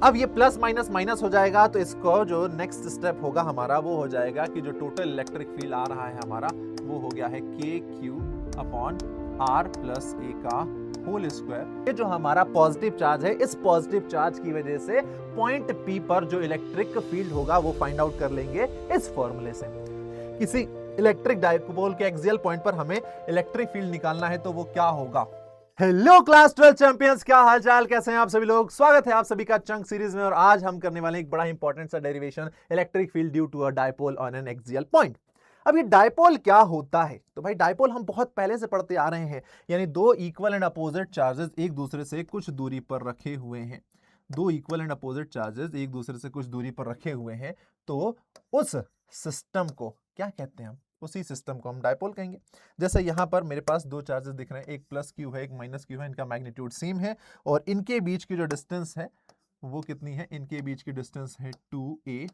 अब ये plus minus minus हो जाएगा, तो इसको जो नेक्स्ट स्टेप होगा हमारा वो हो जाएगा कि जो टोटल इलेक्ट्रिक फील्ड आ रहा है हमारा वो हो गया है के Q upon are plus A का होल स्क्वायर। ये जो हमारा पॉजिटिव चार्ज है, इस पॉजिटिव चार्ज की वजह से पॉइंट पी पर जो इलेक्ट्रिक फील्ड होगा वो फाइंड आउट कर लेंगे इस फॉर्मूले से। किसी इलेक्ट्रिक डाइपोल के एक्सियल पॉइंट पर हमें इलेक्ट्रिक फील्ड निकालना है तो वो क्या होगा। हेलो क्लास 12 चैंपियंस, क्या हाल चाल, कैसे हैं आप सभी लोग। स्वागत है आप सभी का चंक सीरीज में। और आज हम करने वाले एक बड़ा इंपॉर्टेंट सा derivation, electric field due to a dipole on an axial point. अब ये डाइपोल क्या होता है, तो भाई डाइपोल हम बहुत पहले से पढ़ते आ रहे हैं, यानी दो इक्वल एंड अपोजिट चार्जेस एक दूसरे से कुछ दूरी पर रखे हुए हैं। दो इक्वल एंड अपोजिट चार्जेस एक दूसरे से कुछ दूरी पर रखे हुए हैं, तो उस सिस्टम को क्या कहते हैं हम, उसी सिस्टम को हम डाइपोल कहेंगे। जैसे यहां पर मेरे पास दो चार्जेस दिख रहे हैं, एक प्लस क्यू है एक माइनस क्यू है, इनका मैग्नीट्यूड सेम है और इनके बीच की जो डिस्टेंस है वो कितनी है, इनके बीच की डिस्टेंस है 2a।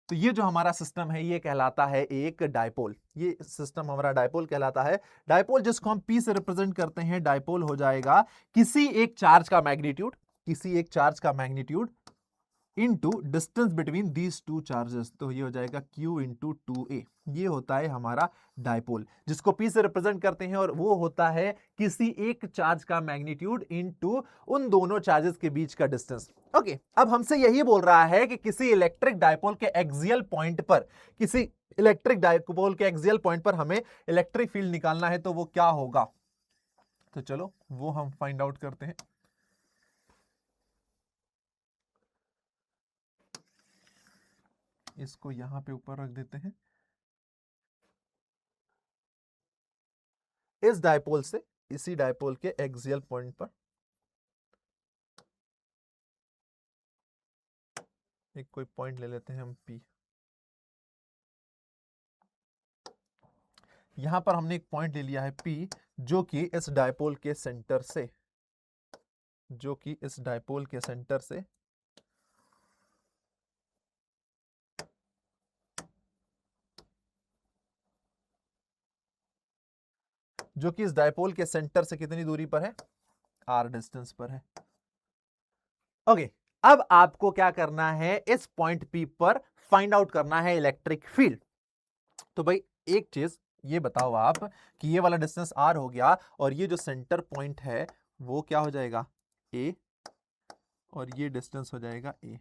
तो ये जो हमारा सिस्टम है ये कहलाता है एक डाइपोल। ये सिस्टम हमारा डाइपोल कहलाता है। डाइपोल जिसको हम p से रिप्रेजेंट करते हैं, डाइपोल हो जाएगा किसी एक चार्ज का मैग्नीट्यूड, किसी एक चार्ज का magnitude into distance between these two charges. तो ये हो जाएगा Q इंटू 2a। ये होता है हमारा डाइपोल जिसको P से रिप्रेजेंट करते हैं, और वो होता है किसी एक चार्ज का मैग्नीट्यूड इनटू उन दोनों चार्जेस के बीच का डिस्टेंस। ओके, अब हमसे यही बोल रहा है कि किसी इलेक्ट्रिक डाइपोल के एक्सियल पॉइंट पर, किसी इलेक्ट्रिक डाइपोल के एक्सियल पॉइंट पर हमें इलेक्ट्रिक फील्ड निकालना है तो वो क्या होगा। तो चलो वो हम फाइंड आउट करते हैं। इसको यहां पे ऊपर रख देते हैं। इस डाइपोल से इसी डाइपोल के एक्सियल पॉइंट पर एक कोई पॉइंट ले लेते हैं हम P। यहां पर हमने एक पॉइंट ले लिया है P, जो कि इस डाइपोल के सेंटर से, जो कि इस डाइपोल के सेंटर से जो कि इस डाइपोल के सेंटर से कितनी दूरी पर है, r डिस्टेंस पर है। ओके, अब आपको क्या करना है, इस पॉइंट P पर फाइंड आउट करना है इलेक्ट्रिक फील्ड। तो भाई एक चीज ये बताओ आप कि ये वाला डिस्टेंस r हो गया और ये जो सेंटर पॉइंट है वो क्या हो जाएगा, a, और ये डिस्टेंस हो जाएगा a।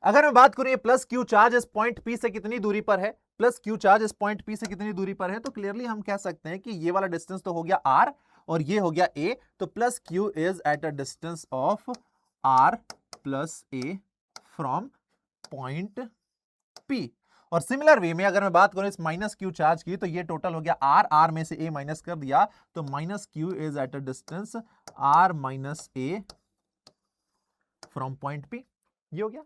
अगर मैं बात करूं ये प्लस क्यू चार्ज इस पॉइंट P से कितनी दूरी पर है, प्लस क्यू चार्ज इस पॉइंट P से कितनी दूरी पर है, तो क्लियरली हम कह सकते हैं कि ये वाला डिस्टेंस तो हो गया r और ये हो गया a। तो plus Q is at a distance of r plus a from point P। और सिमिलर वे में अगर मैं बात करूं इस माइनस क्यू चार्ज की, तो ये टोटल हो गया r में से a माइनस कर दिया, तो minus Q is at a distance r minus a from point P। ये हो गया।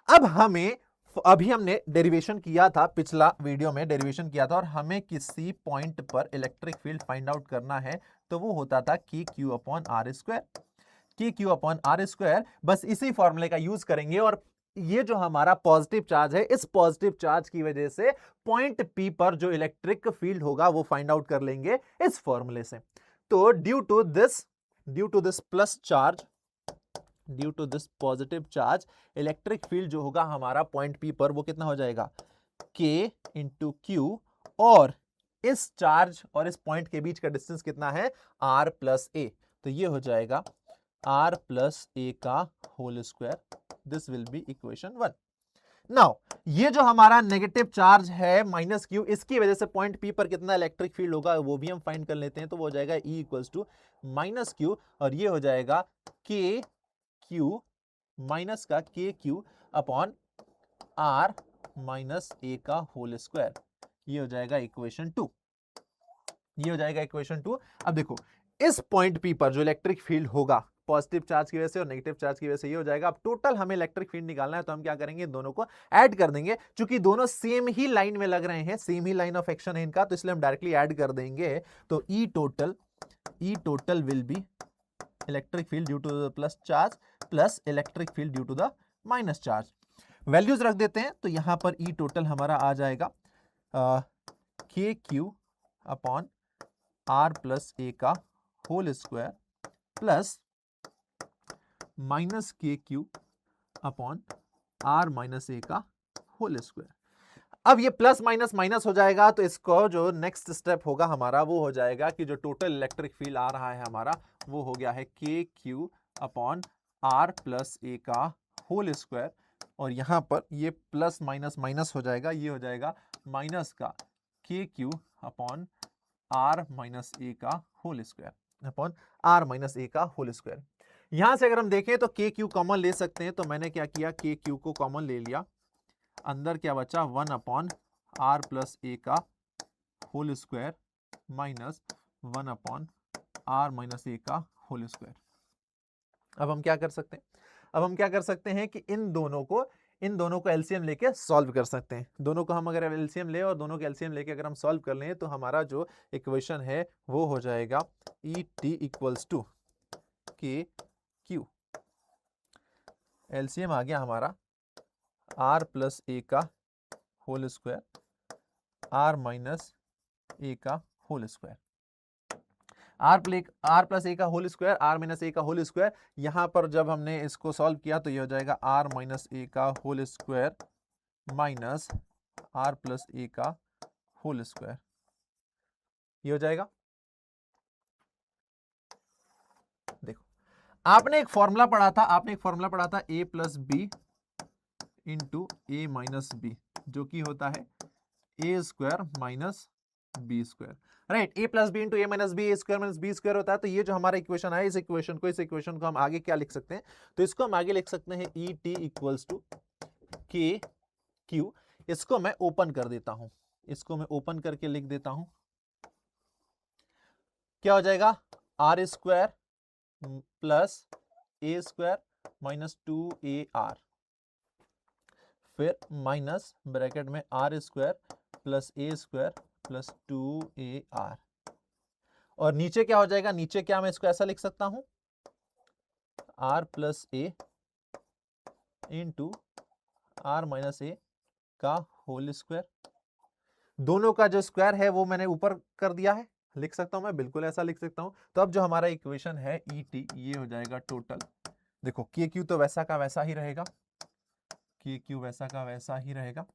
अब हमें, अभी हमने डेरिवेशन किया था, पिछला वीडियो में डेरिवेशन किया था, और हमें किसी पॉइंट पर इलेक्ट्रिक फील्ड फाइंड आउट करना है तो वो होता था के क्यू अपॉन आर स्क्वायर। के क्यू अपॉन आर स्क्वायर, बस इसी फॉर्मूले का यूज करेंगे। और ये जो हमारा पॉजिटिव चार्ज है, इस पॉजिटिव चार्ज की वजह से पॉइंट P पर जो इलेक्ट्रिक फील्ड होगा वो फाइंड आउट कर लेंगे इस फॉर्मूले से। तो due to this plus charge, due to this positive charge, electric field जो होगा हमारा पॉइंट P पर वो कितना हो जाएगा, K इंटू क्यू, और इस चार्ज और इस पॉइंट के बीच का डिस्टेंस कितना है, R प्लस ए। तो ये हो जाएगा r प्लस ए का whole square. This will be equation 1। Now ये जो हमारा नेगेटिव चार्ज है माइनस क्यू, इसकी वजह से पॉइंट P पर कितना इलेक्ट्रिक फील्ड होगा वो भी हम फाइंड कर लेते हैं। तो वो हो जाएगा E equals to minus Q, और ये हो जाएगा के क्यू माइनस का K Q upon r minus A का होल स्क्वायर। ये हो जाएगा इक्वेशन 2। ये हो जाएगा इक्वेशन 2। अब देखो इस पॉइंट P पर जो इलेक्ट्रिक फील्ड होगा पॉजिटिव चार्ज की वजह से और नेगेटिव चार्ज की वजह से, ये हो जाएगा। अब टोटल हमें इलेक्ट्रिक फील्ड निकालना है तो हम क्या करेंगे, दोनों को ऐड कर देंगे। क्योंकि दोनों सेम ही लाइन में लग रहे हैं, same he line of action है इनका, तो इसलिए हम डायरेक्टली ऐड कर देंगे। तो E total will be electric field due to the plus charge plus electric field due to the minus charge. Values रख देते हैं, तो यहां पर ई टोटल हमारा आ जाएगा K Q upon are plus A का होल स्क्वायर प्लस माइनस के Q upon R minus A का होल स्क्वायर। अब ये प्लस माइनस माइनस हो जाएगा, तो इसको जो नेक्स्ट स्टेप होगा हमारा वो हो जाएगा कि जो टोटल इलेक्ट्रिक फील्ड आ रहा है हमारा वो हो गया है के Q upon are plus A का होल स्क्वायर, और यहां पर ये प्लस माइनस माइनस हो जाएगा, ये हो जाएगा माइनस का K Q upon R minus A का whole square upon R minus A का होल स्क्वायर। यहां से अगर हम देखें तो के क्यू कॉमन ले सकते हैं, तो मैंने क्या किया, के क्यू को कॉमन ले लिया, अंदर क्या बचा 1 अपॉन आर प्लस ए का whole square minus 1 upon R minus A का होल स्क्वायर। अब हम क्या कर सकते हैं, अब हम क्या कर सकते हैं कि इन दोनों को एलसीएम लेके सॉल्व कर सकते हैं। दोनों को हम अगर एलसीएम ले और दोनों के एलसीएम लेके अगर हम सॉल्व कर लें तो हमारा जो इक्वेशन है वो हो जाएगा ई टी इक्वल्स टू के क्यू, एलसीएम आ गया हमारा आर प्लस ए का whole square are minus A का whole square, are plus A का whole square are minus A का होल स्क्वायर। यहां पर जब हमने इसको सॉल्व किया तो ये हो जाएगा आर माइनस ए का whole square minus R plus A का होल स्क्वायर, ये हो जाएगा। देखो आपने एक फॉर्मूला पढ़ा था A plus B into A minus B, जो कि होता है A square minus B square, right. A plus B into A minus B, A square minus B square होता है। तो ये जो हमारा इक्वेशन है, इस इक्वेशन को हम आगे क्या लिख सकते हैं, तो इसको हम आगे लिख सकते हैं ई टी इक्वल्स टू के क्यू। इसको मैं ओपन कर देता हूं, इसको मैं ओपन करके लिख देता हूं, क्या हो जाएगा R square plus A square minus 2ar, फिर माइनस ब्रैकेट में R square plus A square plus 2ar, और नीचे क्या हो जाएगा, नीचे क्या मैं इसको ऐसा लिख सकता हूं R plus A into R minus A का होल स्क्वायर। दोनों का जो स्क्वायर है वो मैंने ऊपर कर दिया है, लिख सकता हूं मैं, बिल्कुल ऐसा लिख सकता हूं। तो अब जो हमारा इक्वेशन है ई टी, ये हो जाएगा टोटल, देखो के क्यू तो वैसा का वैसा ही रहेगा, के क्यू वैसा का वैसा ही रहेगा।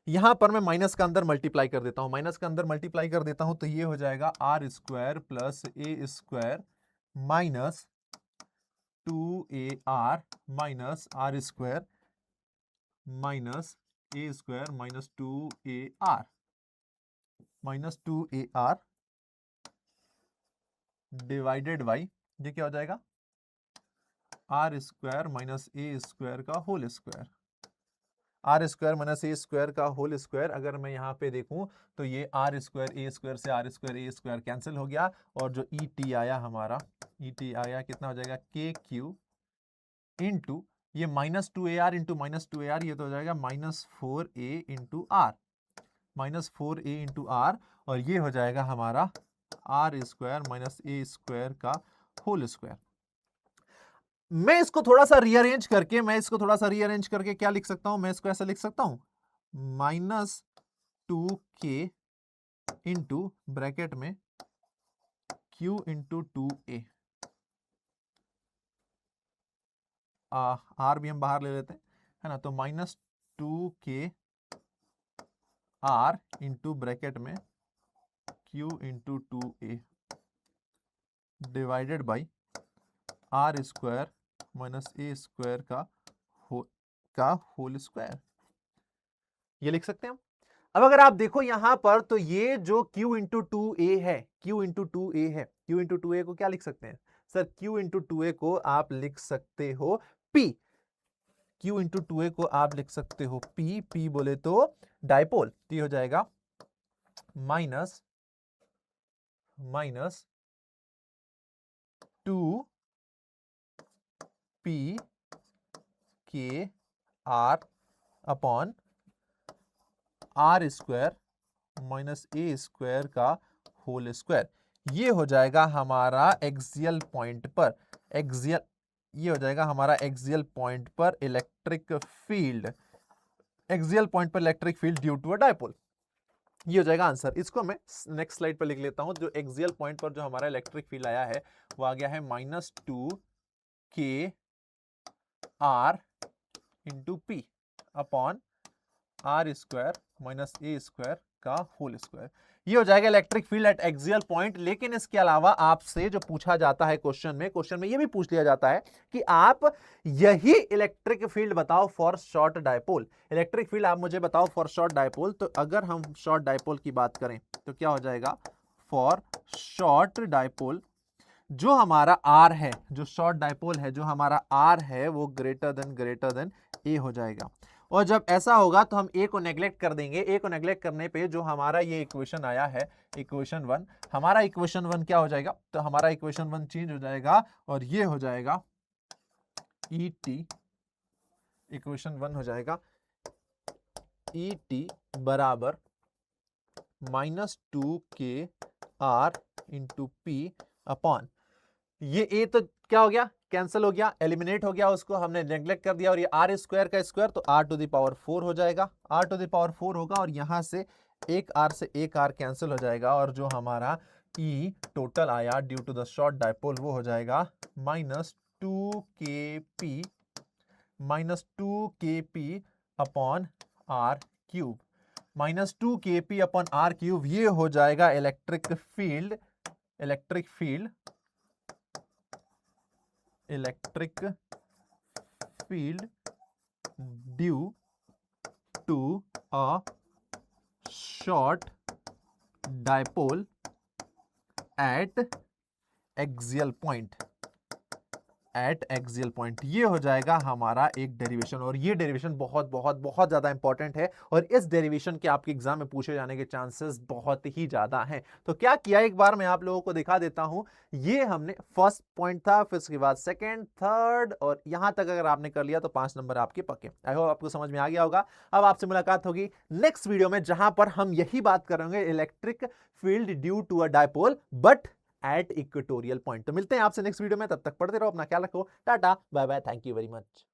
यहां पर मैं माइनस का अंदर मल्टीप्लाई कर देता हूं, माइनस का अंदर मल्टीप्लाई कर देता हूं, तो ये हो जाएगा R square plus A square minus 2ar minus R square minus A square minus 2ar minus 2ar divided by, ये क्या हो जाएगा R square minus A square का whole square, R square minus A square का whole square. अगर मैं यहाँ पे देखूं तो ये आर स्क्वायर ए स्क्वायर से R square A square cancel हो गया, और जो ई टी आया हमारा, ई टी आया कितना हो जाएगा के क्यू इंटू ये minus 2ar into minus 2ar, ये तो हो जाएगा minus 4a into R, minus 4a into R, और ये हो जाएगा हमारा R square minus A square का होल स्क्वायर। मैं इसको थोड़ा सा रीअरेंज करके क्या लिख सकता हूं, मैं इसको ऐसा लिख सकता हूं माइनस 2k इंटू ब्रैकेट में q इंटू 2a, आर भी हम बाहर ले लेते हैं, है ना, तो minus 2k R into bracket में q into 2a divided by R square minus A square का होल स्क्वायर, ये लिख सकते हैं हम। अब अगर आप देखो यहां पर, तो ये जो q इंटू 2a है, q इंटू 2a है, q इंटू 2a को क्या लिख सकते हैं सर, q इंटू 2a को आप लिख सकते हो p, q इंटू 2a को आप लिख सकते हो p, p बोले तो डायपोल, तो ये हो जाएगा minus 2 p k r upon R square minus A square का होल स्क्वायर। ये हो जाएगा हमारा एक्सियल पॉइंट पर, ये हो जाएगा हमारा एक्सियल पॉइंट पर इलेक्ट्रिक फील्ड, एक्सियल पॉइंट पर electric field due to a dipole, ये हो जाएगा आंसर। इसको मैं नेक्स्ट स्लाइड पर लिख लेता हूं। जो एक्सियल पॉइंट पर जो हमारा इलेक्ट्रिक फील्ड आया है वो आ गया है -2 K R into P upon R square minus A square का होल स्क्वायर। ये हो जाएगा electric field at axial point. लेकिन इसके अलावा आपसे जो पूछा जाता है क्वेश्चन में ये भी पूछ लिया जाता है कि आप यही इलेक्ट्रिक फील्ड बताओ for short dipole. Electric field आप मुझे बताओ फॉर शॉर्ट डायपोल। तो अगर हम शॉर्ट डायपोल की बात करें तो क्या हो जाएगा, फॉर शॉर्ट डायपोल जो हमारा आर है, जो शॉर्ट डायपोल है, जो हमारा आर है वो ग्रेटर देन ए हो जाएगा। और जब ऐसा होगा तो हम ए को नेग्लेक्ट कर देंगे। ए को नेग्लेक्ट करने पे जो हमारा ये इक्वेशन आया है, इक्वेशन 1, हमारा इक्वेशन 1 क्या हो जाएगा, तो हमारा इक्वेशन 1 चेंज हो जाएगा और ये हो जाएगा ई टी, इक्वेशन 1 हो जाएगा ई टी बराबर -2 KR इंटू पी अपॉन, ये ए तो क्या हो गया, कैंसिल हो गया, एलिमिनेट हो गया, उसको हमने नेग्लेक्ट कर दिया। और ये आर स्क्वायर का स्क्वायर तो r टू द पावर 4 हो जाएगा, r टू द पावर 4 होगा। और यहां से एक r से एक r कैंसिल हो जाएगा और जो हमारा E टोटल आया due to the short dipole वो हो जाएगा -2 upon r cube, -2 upon r cube. ये हो जाएगा electric field due to a short dipole at axial point, ये हो जाएगा हमारा एक डेरिवेशन। और ये डेरिवेशन बहुत बहुत बहुत ज्यादा इंपॉर्टेंट है और इस डेरिवेशन के आपके एग्जाम में पूछे जाने के चांसेस बहुत ही ज्यादा हैं। तो क्या किया, एक बार मैं आप लोगों को दिखा देता हूं। ये हमने फर्स्ट पॉइंट था, फिर उसके बाद सेकंड, थर्ड और यहां तक अगर आपने कर लिया तो 5 नंबर आपके पक्के। आई होप आपको समझ में आ गया होगा। अब आपसे मुलाकात होगी नेक्स्ट वीडियो में जहां पर हम यही बात करेंगे electric field due to a dipole but at equatorial point. तो मिलते हैं आपसे नेक्स्ट वीडियो में, तब तक पढ़ते रहो, अपना ख्याल रखो, ta-ta bye bye, thank you very much.